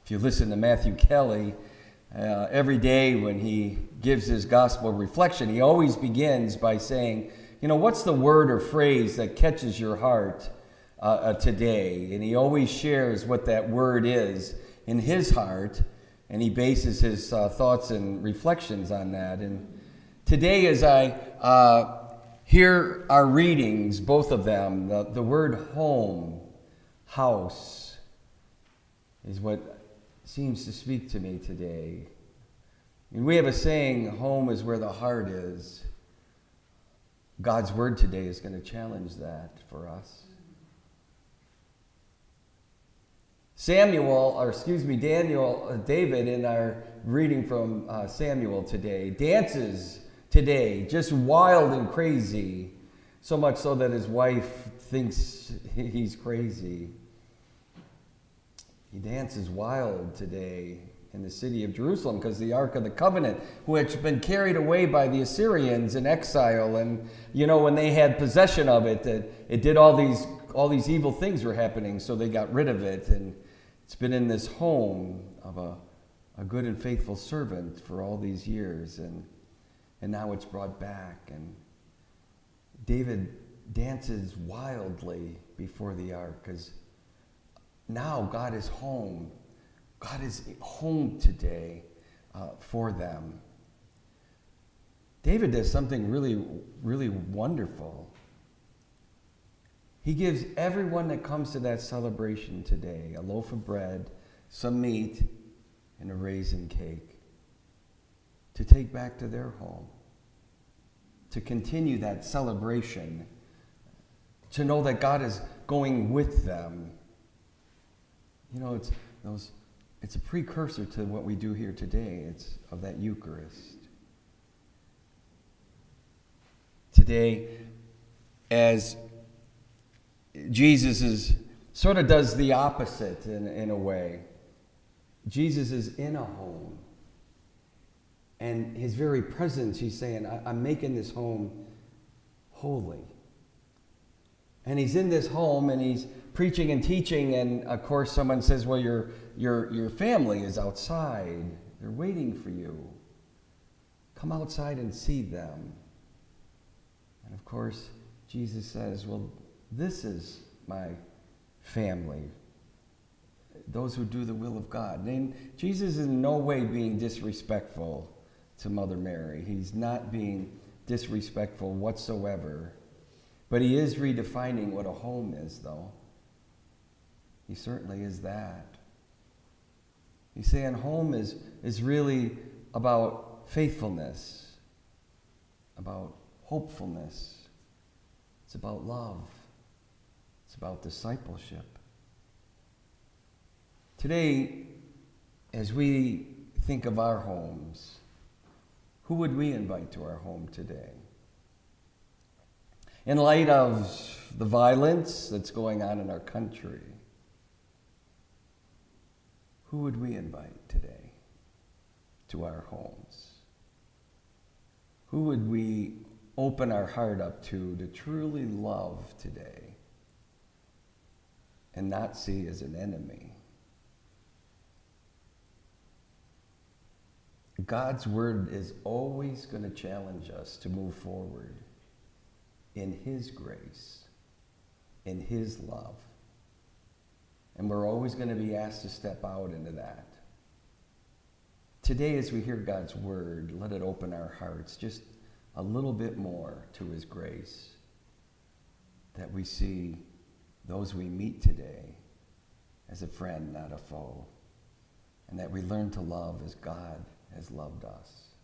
If you listen to Matthew Kelly, every day when he gives his gospel reflection, he always begins by saying, what's the word or phrase that catches your heart today? And he always shares what that word is in his heart, and he bases his thoughts and reflections on that. And today, as I hear our readings, both of them, the word home, house, is what seems to speak to me today. And we have a saying, home is where the heart is. God's word today is going to challenge that for us. David, in our reading from Samuel today, dances today, just wild and crazy, so much so that his wife thinks he's crazy. He dances wild today in the city of Jerusalem because the Ark of the Covenant, which had been carried away by the Assyrians in exile, and when they had possession of it, it did all these evil things were happening, so they got rid of it, and it's been in this home of a good and faithful servant for all these years, and now it's brought back, and David dances wildly before the ark because now God is home. God is home today for them. David does something really, really wonderful. He gives everyone that comes to that celebration today a loaf of bread, some meat, and a raisin cake to take back to their home, to continue that celebration, to know that God is going with them. It's a precursor to what we do here today. It's of that Eucharist. Today, as Jesus sort of does the opposite in a way. Jesus is in a home. And his very presence, he's saying, I'm making this home holy. And he's in this home and he's preaching and teaching, and of course someone says, well, your family is outside. They're waiting for you. Come outside and see them. And of course, Jesus says, well, this is my family. Those who do the will of God. And Jesus is in no way being disrespectful to Mother Mary. He's not being disrespectful whatsoever. But he is redefining what a home is, though. He certainly is that. He's saying home is really about faithfulness, about hopefulness. It's about love. It's about discipleship. Today, as we think of our homes, who would we invite to our home today? In light of the violence that's going on in our country, who would we invite today to our homes? Who would we open our heart up to truly love today and not see as an enemy? God's word is always going to challenge us to move forward in his grace, in his love. And we're always going to be asked to step out into that. Today, as we hear God's word, let it open our hearts just a little bit more to his grace, that we see those we meet today as a friend, not a foe, and that we learn to love as God has loved us.